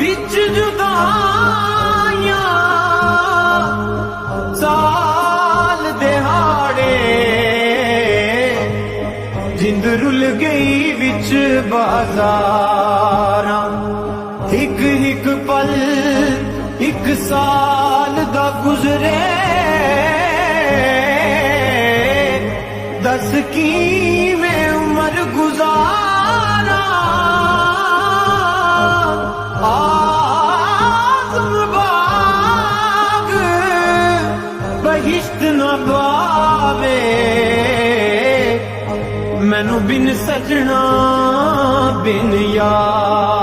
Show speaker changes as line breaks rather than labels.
विच जुदाइयां साल दिहाड़े जिंद रुल गई विच बाजारां हिक हिक पल एक साल दा गुजरे दस की में उम्र गुजारा आज़म बाग बहिश्त न पावे मैनू बिन सजना बिन यार